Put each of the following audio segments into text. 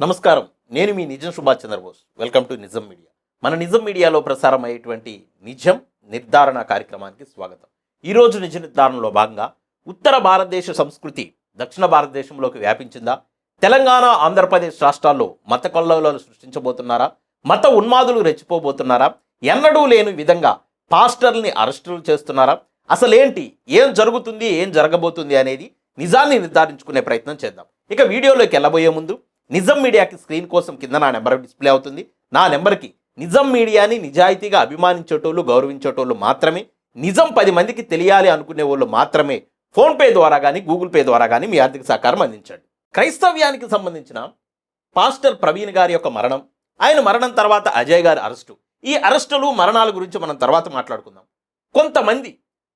నమస్కారం. నేను మీ నిజం సుభాష్ చంద్రబోస్. వెల్కమ్ టు నిజం మీడియా. మన నిజం మీడియాలో ప్రసారం అయ్యేటువంటి నిజం నిర్ధారణ కార్యక్రమానికి స్వాగతం. ఈరోజు నిజ నిర్ధారణలో భాగంగా ఉత్తర భారతదేశ సంస్కృతి దక్షిణ భారతదేశంలోకి వ్యాపించిందా? తెలంగాణ, ఆంధ్రప్రదేశ్ రాష్ట్రాల్లో మత కల్లోలాలు సృష్టించబోతున్నారా? మత ఉన్మాదులు రెచ్చిపోబోతున్నారా? ఎన్నడూ లేని విధంగా పాస్టర్ని అరెస్టులు చేస్తున్నారా? అసలేంటి, ఏం జరుగుతుంది, ఏం జరగబోతుంది అనేది నిజాన్ని నిర్ధారించుకునే ప్రయత్నం చేద్దాం. ఇక వీడియోలోకి వెళ్ళబోయే ముందు నిజం మీడియాకి స్క్రీన్ కోసం కింద నా నెంబర్ డిస్ప్లే అవుతుంది. నా నెంబర్కి నిజం మీడియాని నిజాయితీగా అభిమానించేటోళ్ళు, గౌరవించేటోళ్ళు మాత్రమే, నిజం 10 మందికి తెలియాలి అనుకునే వాళ్ళు మాత్రమే ఫోన్పే ద్వారా కానీ గూగుల్ పే ద్వారా కానీ మీ ఆర్థిక సహకారం అందించండి. క్రైస్తవ్యానికి సంబంధించిన పాస్టర్ ప్రవీణ్ గారి యొక్క మరణం, ఆయన మరణం తర్వాత అజయ్ గారి అరెస్టు, ఈ అరెస్టులు మరణాల గురించి మనం తర్వాత మాట్లాడుకుందాం. కొంతమంది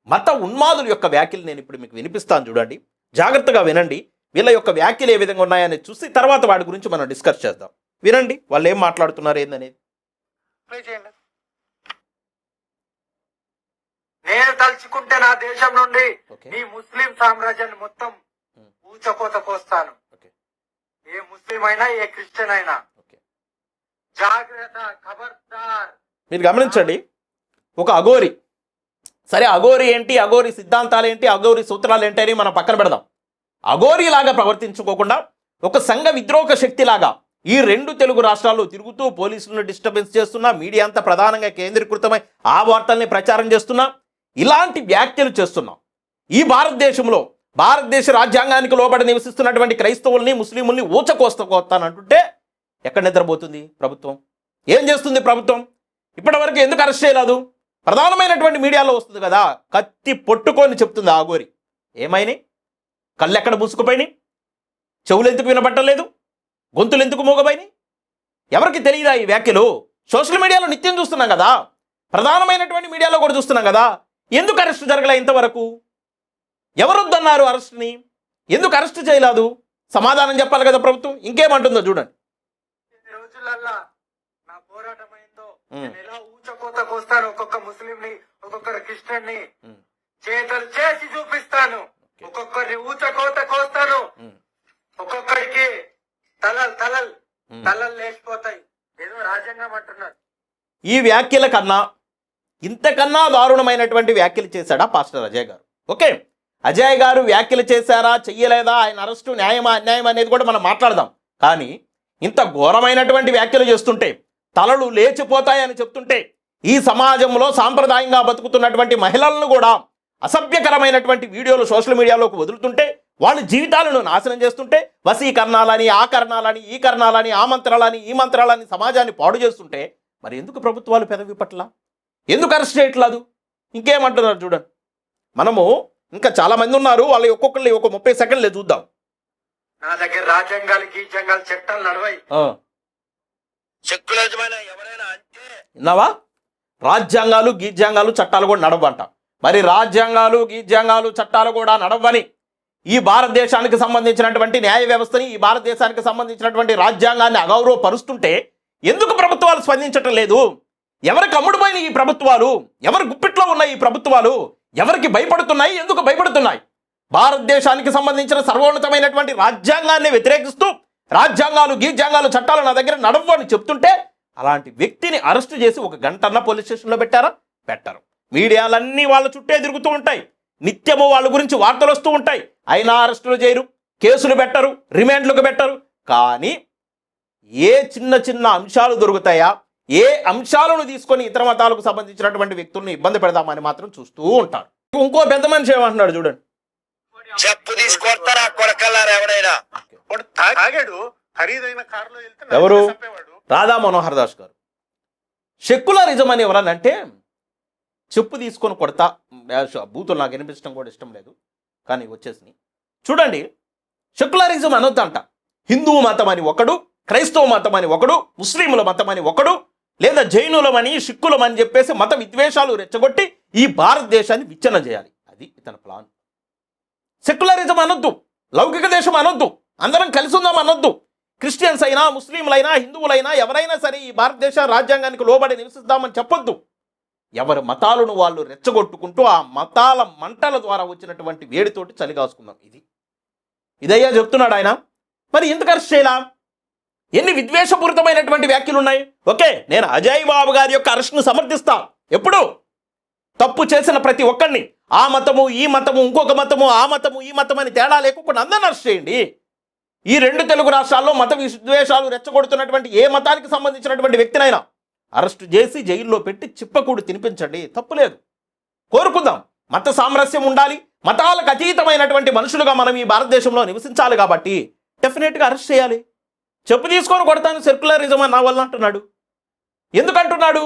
మత ఉన్మాదుల యొక్క వ్యాఖ్యలు నేను ఇప్పుడు మీకు వినిపిస్తాను, చూడండి, జాగ్రత్తగా వినండి. వీళ్ళ యొక్క వ్యాఖ్యలు ఏ విధంగా ఉన్నాయని చూసి తర్వాత వాటి గురించి మనం డిస్కస్ చేద్దాం. వినండి వాళ్ళు ఏం మాట్లాడుతున్నారు ఏందనేది. నేను తలుచుకుంటే నా దేశం నుండి ఈ ముస్లిం సామ్రాజ్యాన్ని మొత్తం ఊచకోత కోస్తాను. ఏ ముస్లిం అయినా, ఏ క్రిస్టియన్ అయినా జాగ్రత్త, ఖబర్దార్. మీరు గమనించండి, ఒక అఘోరి, సరే అఘోరి ఏంటి, అఘోరి సిద్ధాంతాలు ఏంటి, అఘోరి సూత్రాలు ఏంటి అని మనం పక్కన పెడదాం. అఘోరిలాగా ప్రవర్తించుకోకుండా ఒక సంఘ విద్రోహ శక్తిలాగా ఈ 2 తెలుగు రాష్ట్రాల్లో తిరుగుతూ పోలీసులను డిస్టర్బెన్స్ చేస్తున్నా, మీడియా అంతా ప్రధానంగా కేంద్రీకృతమై ఆ వార్తల్ని ప్రచారం చేస్తున్నా, ఇలాంటి వ్యాఖ్యలు చేస్తున్నాం. ఈ భారతదేశంలో భారతదేశ రాజ్యాంగానికి లోబడి నివసిస్తున్నటువంటి క్రైస్తవుల్ని, ముస్లింల్ని ఊచకోస్తానంటుంటే ఎక్కడ నిద్రపోతుంది ప్రభుత్వం? ఏం చేస్తుంది ప్రభుత్వం? ఇప్పటివరకు ఎందుకు అరెస్ట్ చేయలేదు? ప్రధానమైనటువంటి మీడియాలో వస్తుంది కదా, కత్తి పట్టుకొని చెప్తుంది ఆగోరి. ఏమైనాయి? కళ్ళు ఎక్కడ మూసుకుపోయినాయి? చెవులు ఎందుకు వినబట్టలేదు? గొంతులు ఎందుకు మూగపోయినాయి? ఎవరికి తెలియదా ఈ వ్యాఖ్యలు? సోషల్ మీడియాలో నిత్యం చూస్తున్నాం కదా, ప్రధానమైనటువంటి మీడియాలో కూడా చూస్తున్నాం కదా. ఎందుకు అరెస్ట్ జరగలే ఇంతవరకు? ఎవరొద్దన్నారు అరెస్ట్ని? ఎందుకు అరెస్ట్ చేయలేదు? సమాధానం చెప్పాలి కదా ప్రభుత్వం. ఇంకేమంటుందో చూడండి. రోజులల్లా నా పోరాటం అయిందో, నేను ఎలా ఊచకోత కోస్తాను, ఒక్కొక్క ముస్లింని, ఒక్కొక్కరు క్రిస్టియన్ ని చేతులు చేసి చూపిస్తాను, ఒక్కొక్కరిని ఊచకోత కోస్తాను, ఒక్కొక్కరికి తలలు లేచిపోతాయి. ఏదో రాజ్యాంగం అంటున్నారు. ఈ వ్యాఖ్యల కన్నా ఇంతకన్నా దారుణమైనటువంటి వ్యాఖ్యలు చేశాడా పాస్టర్ అజయ్ గారు? ఓకే, అజయ్ గారు వ్యాఖ్యలు చేశారా, చెయ్యలేదా, ఆయన అరెస్టు న్యాయమా అన్యాయం అనేది కూడా మనం మాట్లాడదాం. కానీ ఇంత ఘోరమైనటువంటి వ్యాఖ్యలు చేస్తుంటే, తలలు లేచిపోతాయని చెప్తుంటే, ఈ సమాజంలో సాంప్రదాయంగా బతుకుతున్నటువంటి మహిళలను కూడా అసభ్యకరమైనటువంటి వీడియోలు సోషల్ మీడియాలోకి వదులుతుంటే, వాళ్ళ జీవితాలను నాశనం చేస్తుంటే, వశీకరణాలని, ఆ కరణాలని, ఈ కరణాలని, ఆ మంత్రాలని, ఈ మంత్రాలని సమాజాన్ని పాడు చేస్తుంటే, మరి ఎందుకు ప్రభుత్వాలు పెదవి పట్ల ఎందుకు అరెస్ట్ చేయట్లేదు? ఇంకేమంటున్నారు చూడండి. మనము ఇంకా చాలా మంది ఉన్నారు, వాళ్ళ ఒక్కొక్కరిని ఒక 30 సెకండ్లే చూద్దాం. నా దగ్గర రాజ్యాంగాలు, గీజ్యాంగాలు, చట్టాలు నడవాయి. ఎవరైనా అంటే విన్నావా? రాజ్యాంగాలు, గీజ్యాంగాలు, చట్టాలు కూడా నడవంట. మరి రాజ్యాంగాలు, గీజ్యాంగాలు, చట్టాలు కూడా నడవని ఈ భారతదేశానికి సంబంధించినటువంటి న్యాయ వ్యవస్థని, ఈ భారతదేశానికి సంబంధించినటువంటి రాజ్యాంగాన్ని అగౌరవపరుస్తుంటే ఎందుకు ప్రభుత్వాలు స్పందించటం లేదు? ఎవరికి అమ్ముడుపోయిన ఈ ప్రభుత్వాలు? ఎవరి గుప్పిట్లో ఉన్నాయి ఈ ప్రభుత్వాలు? ఎవరికి భయపడుతున్నాయి? ఎందుకు భయపడుతున్నాయి? భారతదేశానికి సంబంధించిన సర్వోన్నతమైనటువంటి రాజ్యాంగాన్ని వ్యతిరేకిస్తూ రాజ్యాంగాలు, గీజ్యాంగాలు, చట్టాలు నా దగ్గర నడవు అని చెప్తుంటే అలాంటి వ్యక్తిని అరెస్టు చేసి 1 గంటన్న పోలీస్ స్టేషన్లో పెట్టారా? పెట్టరు. మీడియాలన్నీ వాళ్ళ చుట్టే తిరుగుతూ ఉంటాయి, నిత్యము వాళ్ళ గురించి వార్తలు వస్తూ ఉంటాయి. అయినా అరెస్టులు చేయరు, కేసులు పెట్టరు, రిమాండ్లకు పెట్టరు. కానీ ఏ చిన్న చిన్న అంశాలు దొరుకుతాయా, ఏ అంశాలను తీసుకొని ఇతర మతాలకు సంబంధించినటువంటి వ్యక్తులను ఇబ్బంది పెడదామని మాత్రం చూస్తూ ఉంటారు. ఇంకో పెద్ద మనిషి ఏమంటున్నాడు చూడండి. చెప్పు తీసుకొస్తారా కొరకల్లారా? ఎవరైనా తాగాడు, ఖరీదైన కారులో వెళ్తే ఎవరు? రాధా మనోహర్ దాస్ గారు. సెక్యులరిజం అని ఎవరనంటే చెప్పు తీసుకొని కొడతా, బూతులు నాకు వినిపించడం కూడా ఇష్టం లేదు కానీ వచ్చేసి చూడండి. సెక్యులరిజం అనొద్దంట. హిందూ మతం అని ఒకడు, క్రైస్తవ మతం అని ఒకడు, ముస్లింల మతం అని ఒకడు, లేదా జైనులమని, సిక్కులమని చెప్పేసి మత విద్వేషాలు రెచ్చగొట్టి ఈ భారతదేశాన్ని విచ్ఛిన్నం చేయాలి. అది ఇతని ప్లాన్. సెక్యులరిజం అనొద్దు, లౌకిక దేశం అనొద్దు, అందరం కలిసి ఉందాం అనొద్దు. క్రిస్టియన్స్ అయినా, ముస్లింలైనా, హిందువులైనా ఎవరైనా సరే ఈ భారతదేశ రాజ్యాంగానికి లోబడి నివసిద్దామని చెప్పొద్దు. ఎవరి మతాలను వాళ్ళు రెచ్చగొట్టుకుంటూ ఆ మతాల మంటల ద్వారా వచ్చినటువంటి వేడితోటి చలిగాసుకుందాం. ఇదయ్యా చెప్తున్నాడు ఆయన. మరి ఎందుకు అరెస్ట్ చేయలా? ఎన్ని విద్వేషపూరితమైనటువంటి వ్యాఖ్యలు ఉన్నాయి. ఓకే, నేను అజయ్ బాబు గారి యొక్క అరెస్ట్ను సమర్థిస్తా. ఎప్పుడు తప్పు చేసిన ప్రతి ఒక్కరిని ఆ మతము ఈ మతము ఇంకొక మతము ఆ మతము ఈ మతం అని తేడా లేకుండా అందరిని అరెస్ట్ చేయండి. ఈ 2 తెలుగు రాష్ట్రాల్లో మత విద్వేషాలు రెచ్చగొడుతున్నటువంటి ఏ మతానికి సంబంధించినటువంటి వ్యక్తినైనా అరెస్ట్ చేసి జైల్లో పెట్టి చిప్పకూడు తినిపించండి, తప్పులేదు. కోరుకుందాం, మత సామరస్యం ఉండాలి, మతాలకు అతీతమైనటువంటి మనుషులుగా మనం ఈ భారతదేశంలో నివసించాలి. కాబట్టి డెఫినెట్గా అరెస్ట్ చేయాలి. చెప్పు తీసుకొని కొడతాను సెక్యులరిజం అని నా వల్ల అంటున్నాడు. ఎందుకంటున్నాడు?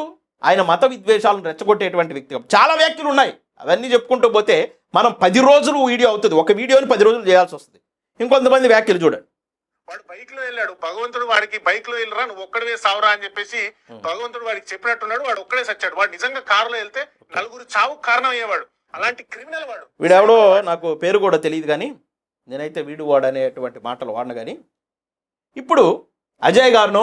ఆయన మత విద్వేషాలను రెచ్చగొట్టేటువంటి వ్యక్తి. చాలా వ్యాఖ్యలు ఉన్నాయి, అవన్నీ చెప్పుకుంటూ పోతే మనం 10 రోజులు వీడియో అవుతుంది. ఒక వీడియోని 10 రోజులు చేయాల్సి వస్తుంది. ఇంకొంతమంది వ్యాఖ్యలు చూడండి. వాడు బైక్ లో వెళ్ళాడు, భగవంతుడు వాడికి బైక్ లో వెళ్ళరా నువ్వు ఒక్కడే సావురా అని చెప్పేసి భగవంతుడు వాడికి చెప్పినట్టున్నాడు. వాడు ఒక్కడే సచ్చాడు. వాడు నిజంగా కారులో వెళ్తే 4 చావు కారణం అయ్యేవాడు. అలాంటి క్రిమినల్ వాడు. వీడెవడో నాకు పేరు కూడా తెలియదు, కానీ నేనైతే వీడు వాడు అనేటువంటి మాటలు వాడిన. కానీ ఇప్పుడు అజయ్ గారినో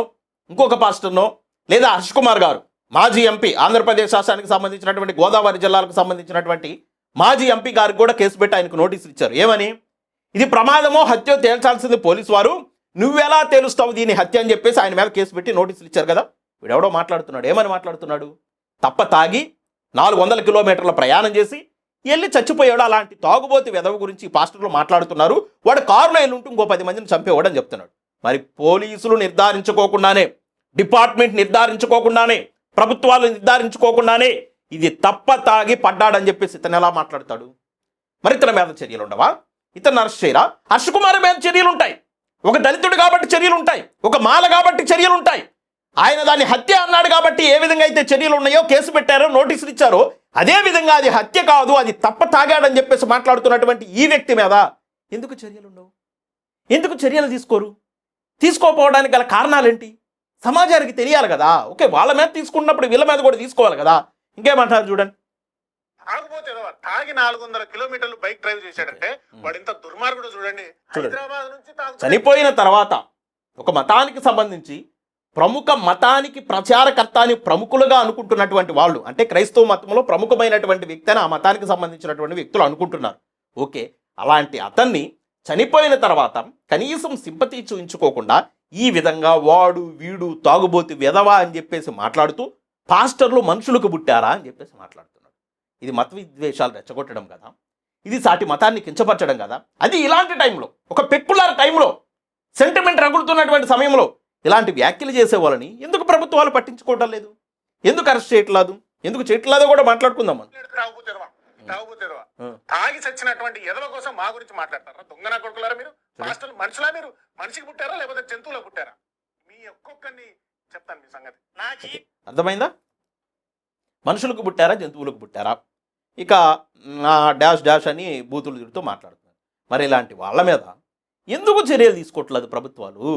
ఇంకొక పాస్టర్నో లేదా హర్ష్ కుమార్ గారు మాజీ ఎంపీ, ఆంధ్రప్రదేశ్ రాష్ట్రానికి సంబంధించినటువంటి గోదావరి జిల్లాలకు సంబంధించినటువంటి మాజీ ఎంపీ గారికి కూడా కేసు పెట్టి ఆయనకు నోటీసులు ఇచ్చారు. ఏమని? ఇది ప్రమాదమో హత్యో తేల్చాల్సింది పోలీసు వారు, నువ్వెలా తేలుస్తావు దీని హత్య అని చెప్పేసి ఆయన మీద కేసు పెట్టి నోటీసులు ఇచ్చారు కదా. వీడెవడో మాట్లాడుతున్నాడు. ఏమని మాట్లాడుతున్నాడు? తప్ప తాగి 400 కిలోమీటర్ల ప్రయాణం చేసి వెళ్ళి చచ్చిపోయాడు. అలాంటి తాగుబోతు వెధవ గురించి పాస్టర్లు మాట్లాడుతున్నారు. వాడు కారులో వెళ్ళి ఉంటూ ఇంకో 10 మందిని చంపేవాడు అని చెప్తున్నాడు. మరి పోలీసులు నిర్ధారించుకోకుండానే, డిపార్ట్మెంట్ నిర్ధారించుకోకుండానే, ప్రభుత్వాలు నిర్ధారించుకోకుండానే ఇది తప్ప తాగి పడ్డాడని చెప్పేసి ఇతను ఎలా మాట్లాడతాడు? మరి ఇతని మీద చర్యలు ఉండవా? ఇతను అరెస్ట్ చేయరా? హర్ష్ కుమార్ మీద చర్యలు ఉంటాయి. ఒక దళితుడు కాబట్టి చర్యలు ఉంటాయి, ఒక మాల కాబట్టి చర్యలు ఉంటాయి. ఆయన దాన్ని హత్య అన్నాడు కాబట్టి ఏ విధంగా అయితే చర్యలు ఉన్నాయో, కేసు పెట్టారో, నోటీసులు ఇచ్చారో, అదే విధంగా అది హత్య కాదు, అది తప్ప తాగాడని చెప్పేసి మాట్లాడుతున్నటువంటి ఈ వ్యక్తి మీద ఎందుకు చర్యలు ఉండవు? ఎందుకు చర్యలు తీసుకోరు? తీసుకోకపోవడానికి గల కారణాలేంటి? సమాజానికి తెలియాలి కదా. ఓకే, వాళ్ళ మీద తీసుకున్నప్పుడు వీళ్ళ మీద కూడా తీసుకోవాలి కదా. ఇంకేమంటారు చూడండి. తాగిపోతే తాగి 400 కిలోమీటర్లు బైక్ డ్రైవ్ చేశాడంటే వాడు ఇంత దుర్మార్గుడు చూడండి. హైదరాబాద్ నుంచి చనిపోయిన తర్వాత ఒక మతానికి సంబంధించి ప్రముఖ మతానికి ప్రచారకర్త అని ప్రముఖులుగా అనుకుంటున్నటువంటి వాళ్ళు, అంటే క్రైస్తవ మతంలో ప్రముఖమైనటువంటి వ్యక్తి అని ఆ మతానికి సంబంధించినటువంటి వ్యక్తులు అనుకుంటున్నారు. ఓకే, అలాంటి అతన్ని చనిపోయిన తర్వాత కనీసం సింపతి చూయించుకోకుండా ఈ విధంగా వాడు వీడు తాగుబోతు వెధవా అని చెప్పేసి మాట్లాడుతూ పాస్టర్లు మనుషులకు పుట్టారా అని చెప్పేసి మాట్లాడుతున్నాడు. ఇది మత విద్వేషాలు రెచ్చగొట్టడం కదా, ఇది సాటి మతాన్ని కించపరచడం కదా. అది ఇలాంటి టైంలో, ఒక పెక్యులర్ టైంలో, సెంటిమెంట్ రగులుతున్నటువంటి సమయంలో ఇలాంటి వ్యాఖ్యలు చేసే వాళ్ళని ఎందుకు ప్రభుత్వాలు పట్టించుకోవడం లేదు? ఎందుకు అరెస్ట్ చేయట్లేదు? ఎందుకు చేయట్లేదో కూడా మాట్లాడుకుందాం. తాగి చచ్చినటువంటి ఎదవ కోసం మా గురించి మాట్లాడతారా? దొంగన కొడుకులారా మీరు? మాస్టర్లు మనుషులా? మీరు మనిషికి పుట్టారా లేకపోతే జంతువులకు పుట్టారా? మీ ఒక్కొక్కరిని చెప్తాను మీ సంగతి. అర్థమైందా? మనుషులకు పుట్టారా జంతువులకు పుట్టారా? ఇక నా డాష్ డాష్ అని బూతులు తిడుతూ మాట్లాడుతున్నారు. మరి ఇలాంటి వాళ్ళ మీద ఎందుకు చర్యలు తీసుకోవట్లేదు ప్రభుత్వాలు?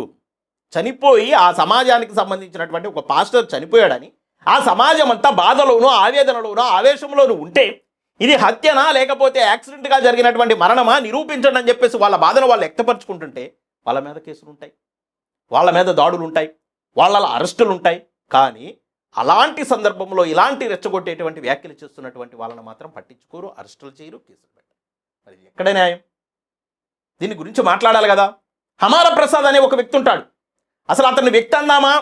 చనిపోయి ఆ సమాజానికి సంబంధించినటువంటి ఒక పాస్టర్ చనిపోయాడని ఆ సమాజం అంతా బాధలోనూ ఆవేదనలోనూ ఆవేశంలోనూ ఉంటే ఇది హత్యనా లేకపోతే యాక్సిడెంట్గా జరిగినటువంటి మరణమా నిరూపించండి అని చెప్పేసి వాళ్ళ బాధను వాళ్ళు వ్యక్తపరుచుకుంటుంటే వాళ్ళ మీద కేసులు ఉంటాయి, వాళ్ళ మీద దాడులు ఉంటాయి, వాళ్ళ అరెస్టులు ఉంటాయి. కానీ అలాంటి సందర్భంలో ఇలాంటి రెచ్చగొట్టేటువంటి వ్యాఖ్యలు చేస్తున్నటువంటి వాళ్ళని మాత్రం పట్టించుకోరు, అరెస్టులు చేయరు, కేసులు పెట్టరు. మరి ఎక్కడ న్యాయం? దీని గురించి మాట్లాడాలి కదా. హమారా ప్రసాద్ అనే ఒక వ్యక్తి ఉంటాడు. అసలు అతన్ని వ్యక్తి అందామా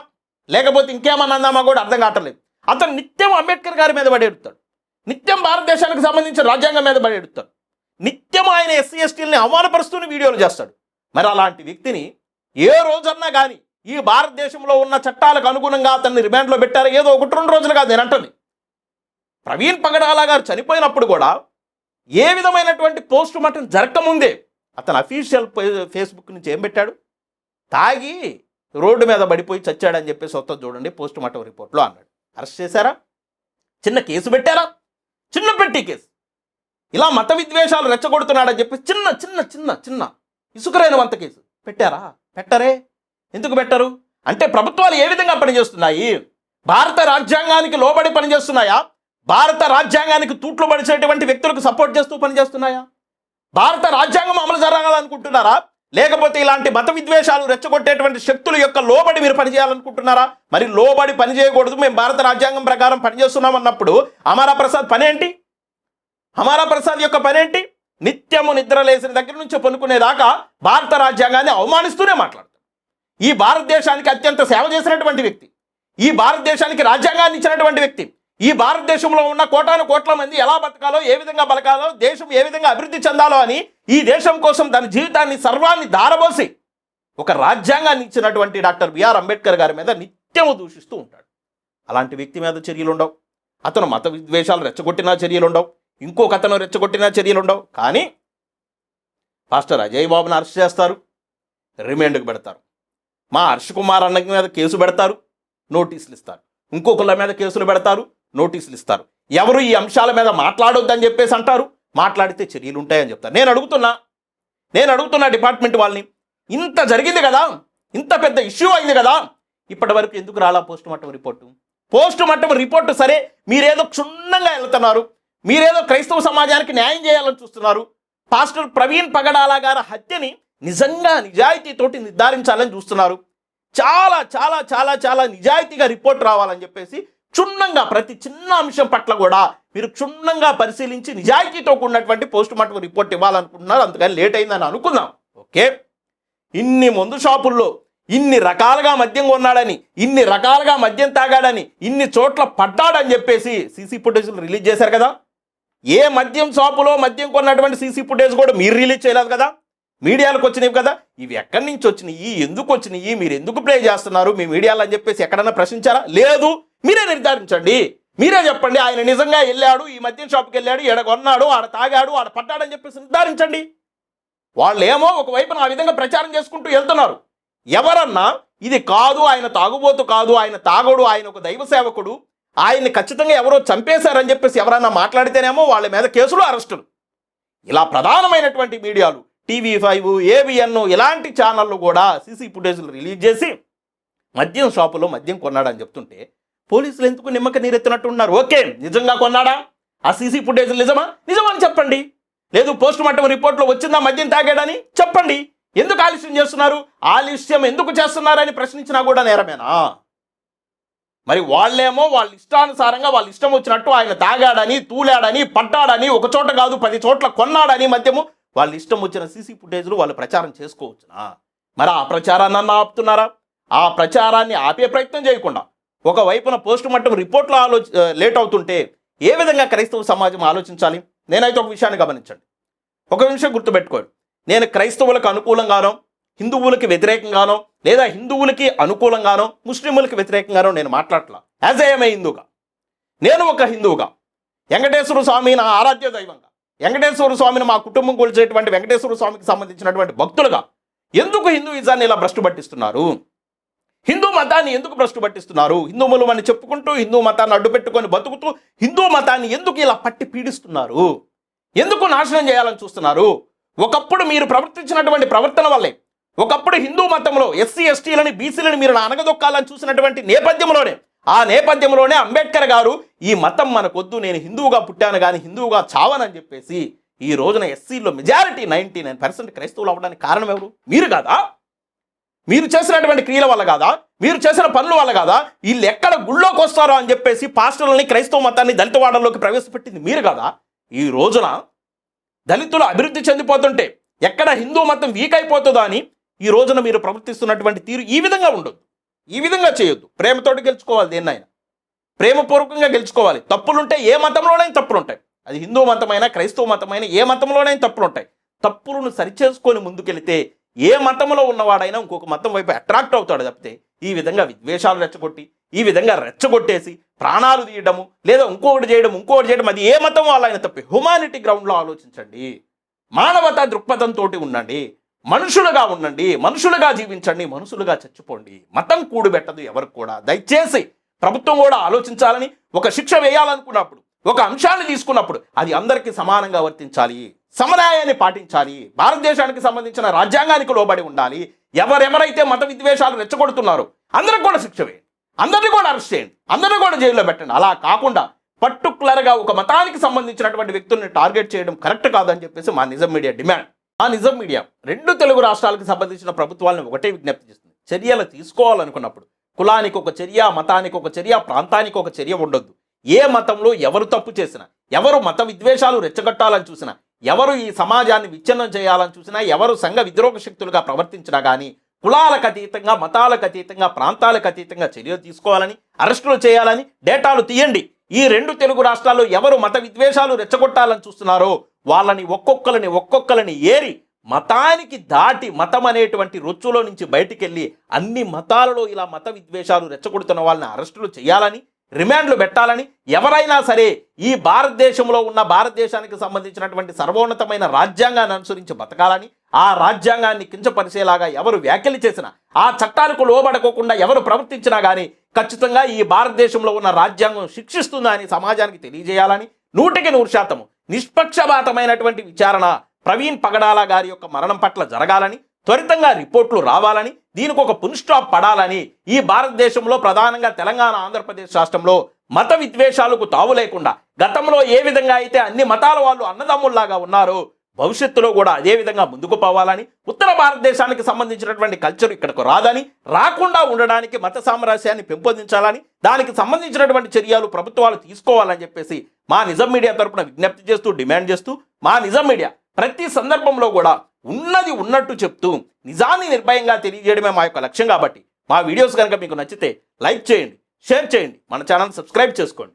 లేకపోతే ఇంకేమన్నా అందామా కూడా అర్థం కావట్లేదు. అతను నిత్యం అంబేద్కర్ గారి మీద పడేడుతాడు, నిత్యం భారతదేశానికి సంబంధించిన రాజ్యాంగం మీద పడేడుతాడు, నిత్యం ఆయన ఎస్సీ ఎస్టీలని అవమానపరుస్తూనే వీడియోలు చేస్తాడు. మరి అలాంటి వ్యక్తిని ఏ రోజన్నా కానీ ఈ భారతదేశంలో ఉన్న చట్టాలకు అనుగుణంగా అతన్ని రిమాండ్లో పెట్టారు. ఏదో 1-2 రోజులు కాదు నేను అంటుంది. ప్రవీణ్ పగడాల గారు చనిపోయినప్పుడు కూడా ఏ విధమైనటువంటి పోస్ట్ మార్టం జరగకముందే అతను అఫీషియల్ ఫేస్బుక్ నుంచి ఏం పెట్టాడు? తాగి రోడ్డు మీద పడిపోయి చచ్చాడని చెప్పేసి వస్తుంది చూడండి పోస్ట్ మార్టం రిపోర్ట్లో అన్నాడు. అరెస్ట్ చేశారా? చిన్న కేసు పెట్టారా? చిన్న పెట్టి కేసు. ఇలా మత విద్వేషాలు రెచ్చగొడుతున్నాడని చెప్పి చిన్న చిన్న చిన్న చిన్న ఇసుకరైనంత కేసు పెట్టారా? పెట్టరే. ఎందుకు పెట్టరు? అంటే ప్రభుత్వాలు ఏ విధంగా పనిచేస్తున్నాయి? భారత రాజ్యాంగానికి లోబడి పనిచేస్తున్నాయా? భారత రాజ్యాంగానికి తూట్లు పడిచేటువంటి వ్యక్తులకు సపోర్ట్ చేస్తూ పనిచేస్తున్నాయా? భారత రాజ్యాంగం అమలు జరగాలనుకుంటున్నారా? లేకపోతే ఇలాంటి మత విద్వేషాలు రెచ్చగొట్టేటువంటి శక్తుల యొక్క లోబడి మీరు పనిచేయాలనుకుంటున్నారా? మరి లోబడి పనిచేయకూడదు, మేము భారత రాజ్యాంగం ప్రకారం పనిచేస్తున్నాం అన్నప్పుడు హమారా ప్రసాద్ పనేంటి? హమారా ప్రసాద్ యొక్క పనేంటి? నిత్యము నిద్ర లేసిన దగ్గర నుంచి పనుకునేదాకా భారత రాజ్యాంగాన్ని అవమానిస్తూనే మాట్లాడతాడు. ఈ భారతదేశానికి అత్యంత సేవ చేసినటువంటి వ్యక్తి, ఈ భారతదేశానికి రాజ్యాంగాన్ని ఇచ్చినటువంటి వ్యక్తి, ఈ భారతదేశంలో ఉన్న కోటాను కోట్ల మంది ఎలా బతకాలో, ఏ విధంగా బతకాలో, దేశం ఏ విధంగా అభివృద్ధి చెందాలో అని ఈ దేశం కోసం తన జీవితాన్ని సర్వాన్ని దారబోసి ఒక రాజ్యాంగాన్ని ఇచ్చినటువంటి డాక్టర్ బిఆర్ అంబేద్కర్ గారి మీద నిత్యము దూషిస్తూ ఉంటాడు. అలాంటి వ్యక్తి మీద చర్యలు ఉండవు. అతను మత విద్వేషాలు రెచ్చగొట్టినా చర్యలు ఉండవు, ఇంకొక అతను రెచ్చగొట్టినా చర్యలు ఉండవు. కానీ పాస్టర్ అజయ్ బాబుని అరెస్ట్ చేస్తారు, రిమాండ్కి పెడతారు. మా హర్ష్ కుమార్ అన్న మీద కేసు పెడతారు, నోటీసులు ఇస్తారు. ఇంకొకళ్ళ మీద కేసులు పెడతారు, నోటీసులు ఇస్తారు. ఎవరు ఈ అంశాల మీద మాట్లాడొద్దని చెప్పేసి అంటారు, మాట్లాడితే చర్యలు ఉంటాయని చెప్తారు. నేను అడుగుతున్నా డిపార్ట్మెంట్ వాళ్ళని, ఇంత జరిగింది కదా, ఇంత పెద్ద ఇష్యూ అయింది కదా, ఇప్పటి వరకు ఎందుకు రాలా పోస్టుమార్టం రిపోర్టు? పోస్టుమార్టం రిపోర్టు సరే, మీరేదో క్షుణ్ణంగా వెళ్తున్నారు, మీరేదో క్రైస్తవ సమాజానికి న్యాయం చేయాలని చూస్తున్నారు. పాస్టర్ ప్రవీణ్ పగడాల గారి హత్యని నిజంగా నిజాయితీతోటి నిర్ధారించాలని చూస్తున్నారు. చాలా చాలా చాలా చాలా నిజాయితీగా రిపోర్ట్ రావాలని చెప్పేసి క్షుణ్ణంగా ప్రతి చిన్న అంశం పట్ల కూడా మీరు క్షుణ్ణంగా పరిశీలించి నిజాయితీతో కూడినటువంటి పోస్టుమార్టం రిపోర్ట్ ఇవ్వాలనుకుంటున్నారు. అందుకని లేట్ అయిందని అనుకుందాం. ఓకే, ఇన్ని మందు షాపుల్లో ఇన్ని రకాలుగా మద్యం కొన్నాడని, ఇన్ని రకాలుగా మద్యం తాగాడని, ఇన్ని చోట్ల పడ్డాడని చెప్పేసి సీసీ ఫుటేజ్లు రిలీజ్ చేశారు కదా. ఏ మద్యం షాపులో మద్యం కొన్నటువంటి సీసీ ఫుటేజ్ కూడా మీరు రిలీజ్ చేయలేదు కదా, మీడియాలకు వచ్చినవి కదా. ఇవి ఎక్కడి నుంచి వచ్చినాయి, ఎందుకు వచ్చినాయి, మీరు ఎందుకు ప్లే చేస్తున్నారు మీ మీడియాలో అని చెప్పేసి ఎక్కడన్నా ప్రశ్నించారా? లేదు. మీరే నిర్ధారించండి, మీరే చెప్పండి. ఆయన నిజంగా వెళ్ళాడు, ఈ మద్యం షాప్కి వెళ్ళాడు, ఎడ కొన్నాడు, ఆడ తాగాడు, ఆడ పడ్డాడని చెప్పేసి నిర్ధారించండి. వాళ్ళు ఏమో ఒకవైపున ఆ విధంగా ప్రచారం చేసుకుంటూ వెళ్తున్నారు. ఎవరన్నా ఇది కాదు, ఆయన తాగుబోతు కాదు, ఆయన తాగడు, ఆయన ఒక దైవ సేవకుడు, ఆయన్ని ఖచ్చితంగా ఎవరో చంపేశారని చెప్పేసి ఎవరన్నా మాట్లాడితేనేమో వాళ్ళ మీద కేసులు, అరెస్టులు. ఇలా ప్రధానమైనటువంటి మీడియాలు TV5, ABN ఇలాంటి ఛానళ్ళు కూడా సీసీ ఫుటేజ్లు రిలీజ్ చేసి మద్యం షాపులో మద్యం కొన్నాడని చెప్తుంటే పోలీసులు ఎందుకు నిమ్మక నీరెత్తినట్టు ఉన్నారు? ఓకే, నిజంగా కొన్నాడా? ఆ సీసీ ఫుటేజ్ నిజమని చెప్పండి. లేదు పోస్టుమార్టం రిపోర్ట్లో వచ్చిందా మద్యం తాగాడని చెప్పండి. ఎందుకు ఆలస్యం చేస్తున్నారు? ఆలస్యం ఎందుకు చేస్తున్నారని ప్రశ్నించినా కూడా నేరమేనా? మరి వాళ్ళేమో వాళ్ళ ఇష్టానుసారంగా వాళ్ళ ఇష్టం వచ్చినట్టు ఆయన తాగాడని, తూలాడని, పడ్డాడని, ఒక చోట కాదు 10 చోట్ల కొన్నాడని మద్యము వాళ్ళ ఇష్టం వచ్చిన సీసీ ఫుటేజ్లు వాళ్ళు ప్రచారం చేసుకోవచ్చునా? మరి ఆ ప్రచారాన్ని ఆపుతున్నారా? ఆ ప్రచారాన్ని ఆపే ప్రయత్నం చేయకుండా ఒకవైపున పోస్టుమార్టం రిపోర్ట్లో లేట్ అవుతుంటే ఏ విధంగా క్రైస్తవ సమాజం ఆలోచించాలి? నేనైతే ఒక విషయాన్ని గమనించండి, ఒక విషయం గుర్తుపెట్టుకోండి. నేను క్రైస్తవులకు అనుకూలంగానో, హిందువులకి వ్యతిరేకంగానో, లేదా హిందువులకి అనుకూలంగానో, ముస్లింలకు వ్యతిరేకంగానో నేను మాట్లాడట్లా. యాజ్ ఐఎమ్ హిందూగా, నేను ఒక హిందువుగా, వెంకటేశ్వర స్వామి నా ఆరాధ్య దైవంగా, వెంకటేశ్వర స్వామిని మా కుటుంబం కొలిచేటువంటి వెంకటేశ్వర స్వామికి సంబంధించినటువంటి భక్తులుగా ఎందుకు హిందూయిజాన్ని ఇలా భ్రష్టు పట్టిస్తున్నారు? హిందూ మతాన్ని ఎందుకు భ్రష్టు పట్టిస్తున్నారు? హిందువులు అని చెప్పుకుంటూ హిందూ మతాన్ని అడ్డుపెట్టుకొని బతుకుతూ హిందూ మతాన్ని ఎందుకు ఇలా పట్టి పీడిస్తున్నారు? ఎందుకు నాశనం చేయాలని చూస్తున్నారు? ఒకప్పుడు మీరు ప్రవర్తించినటువంటి ప్రవర్తన వల్లే, ఒకప్పుడు హిందూ మతంలో SC STలని BCలని మీరు అనగదొక్కాలని చూసినటువంటి నేపథ్యంలోనే అంబేద్కర్ గారు ఈ మతం మనకొద్దు, నేను హిందువుగా పుట్టాను కానీ హిందువుగా చావనని చెప్పేసి ఈ రోజున SCలో మెజారిటీ 99% క్రైస్తవులు అవ్వడానికి కారణం ఎవరు? మీరు కాదా? మీరు చేసినటువంటి క్రియల వల్ల కాదా? మీరు చేసిన పనుల వల్ల కాదా? వీళ్ళు ఎక్కడ గుళ్ళోకి వస్తారో అని చెప్పేసి పాస్టర్లని, క్రైస్తవ మతాన్ని దళితవాడల్లోకి ప్రవేశపెట్టింది మీరు కాదా? ఈ రోజున దళితులు అభివృద్ధి చెందిపోతుంటే ఎక్కడ హిందూ మతం వీక్ అయిపోతుందో అని ఈ రోజున మీరు ప్రవర్తిస్తున్నటువంటి తీరు ఈ విధంగా ఉండొద్దు, ఈ విధంగా చేయొద్దు. ప్రేమతోటి గెలుచుకోవాలి, దేన్నైనా ప్రేమపూర్వకంగా గెలుచుకోవాలి. తప్పులుంటే ఏ మతంలోనైనా తప్పులుంటాయి, అది హిందూ మతమైనా క్రైస్తవ మతమైనా ఏ మతంలోనైనా తప్పులుంటాయి. తప్పులను సరిచేసుకొని ముందుకెళ్తే ఏ మతంలో ఉన్నవాడైనా ఇంకొక మతం వైపు అట్రాక్ట్ అవుతాడు తప్పితే ఈ విధంగా విద్వేషాలు రెచ్చగొట్టి, ఈ విధంగా రెచ్చగొట్టేసి ప్రాణాలు తీయడము, లేదా ఇంకొకటి చేయడం అది ఏ మతం వాళ్ళైనా తప్పే. హ్యుమానిటీ గ్రౌండ్లో ఆలోచించండి, మానవతా దృక్పథంతో ఉండండి, మనుషులుగా ఉండండి, మనుషులుగా జీవించండి, మనుషులుగా చచ్చిపోండి. మతం కూడుబెట్టదు ఎవరికి కూడా. దయచేసి ప్రభుత్వం కూడా ఆలోచించాలని, ఒక శిక్ష వేయాలనుకున్నప్పుడు, ఒక అంశాన్ని తీసుకున్నప్పుడు అది అందరికీ సమానంగా వర్తించాలి, సమన్యాయాన్ని పాటించాలి, భారతదేశానికి సంబంధించిన రాజ్యాంగానికి లోబడి ఉండాలి. ఎవరెవరైతే మత విద్వేషాలు రెచ్చగొడుతున్నారో అందరికి కూడా శిక్ష వేయండి, అందరినీ కూడా అరెస్ట్ చేయండి, అందరినీ కూడా జైల్లో పెట్టండి. అలా కాకుండా పర్టికులర్గా ఒక మతానికి సంబంధించినటువంటి వ్యక్తుల్ని టార్గెట్ చేయడం కరెక్ట్ కాదని చెప్పేసి మా నిజం మీడియా డిమాండ్. ఆ నిజం మీడియా 2 తెలుగు రాష్ట్రాలకు సంబంధించిన ప్రభుత్వాలను ఒకటే విజ్ఞప్తి చేస్తుంది, చర్యలు తీసుకోవాలనుకున్నప్పుడు కులానికి ఒక చర్య, మతానికి ఒక చర్య, ప్రాంతానికి ఒక చర్య ఉండొద్దు. ఏ మతంలో ఎవరు తప్పు చేసినా, ఎవరు మత విద్వేషాలు రెచ్చగొట్టాలని చూసినా, ఎవరు ఈ సమాజాన్ని విచ్ఛిన్నం చేయాలని చూసినా, ఎవరు సంఘ విద్రోహ శక్తులుగా ప్రవర్తించినా కానీ కులాలకు అతీతంగా, మతాలకు అతీతంగా, ప్రాంతాలకు అతీతంగా చర్యలు తీసుకోవాలని, అరెస్టులు చేయాలని డేటాలు తీయండి. ఈ 2 తెలుగు రాష్ట్రాల్లో ఎవరు మత విద్వేషాలు రెచ్చగొట్టాలని చూస్తున్నారో వాళ్ళని ఒక్కొక్కరిని ఏరి మతానికి దాటి మతం అనేటువంటి రొచ్చులో నుంచి బయటికెళ్ళి అన్ని మతాలలో ఇలా మత విద్వేషాలు రెచ్చగొడుతున్న వాళ్ళని అరెస్టులు చేయాలని, రిమాండ్లు పెట్టాలని, ఎవరైనా సరే ఈ భారతదేశంలో ఉన్న భారతదేశానికి సంబంధించినటువంటి సర్వోన్నతమైన రాజ్యాంగాన్ని అనుసరించి బతకాలని, ఆ రాజ్యాంగాన్ని కించపరిచేలాగా ఎవరు వ్యాఖ్యలు చేసినా, ఆ చట్టాలకు లోబడకోకుండా ఎవరు ప్రవర్తించినా కానీ ఖచ్చితంగా ఈ భారతదేశంలో ఉన్న రాజ్యాంగం శిక్షిస్తుందా అని సమాజానికి తెలియజేయాలని, 100% నిష్పక్షపాతమైనటువంటి విచారణ ప్రవీణ్ పగడాల గారి యొక్క మరణం పట్ల జరగాలని, త్వరితంగా రిపోర్ట్లు రావాలని, దీనికి ఒక ఫుల్ స్టాప్ పడాలని, ఈ భారతదేశంలో ప్రధానంగా తెలంగాణ, ఆంధ్రప్రదేశ్ రాష్ట్రంలో మత విద్వేషాలకు తావు లేకుండా గతంలో ఏ విధంగా అయితే అన్ని మతాల వాళ్ళు అన్నదమ్ముల్లాగా ఉన్నారో భవిష్యత్తులో కూడా అదే విధంగా ముందుకు పోవాలని, ఉత్తర భారతదేశానికి సంబంధించినటువంటి కల్చర్ ఇక్కడకు రాదని, రాకుండా ఉండడానికి మత సామరస్యాన్ని పెంపొందించాలని, దానికి సంబంధించినటువంటి చర్యలు ప్రభుత్వాలు తీసుకోవాలని చెప్పేసి మా నిజం మీడియా తరపున విజ్ఞప్తి చేస్తూ, డిమాండ్ చేస్తూ, మా నిజం మీడియా ప్రతి సందర్భంలో కూడా ఉన్నది ఉన్నట్టు చెప్తూ నిజాన్ని నిర్భయంగా తెలియజేయడమే మా యొక్క లక్ష్యం. కాబట్టి మా వీడియోస్ కనుక మీకు నచ్చితే లైక్ చేయండి, షేర్ చేయండి, మన ఛానల్ సబ్స్క్రైబ్ చేసుకోండి.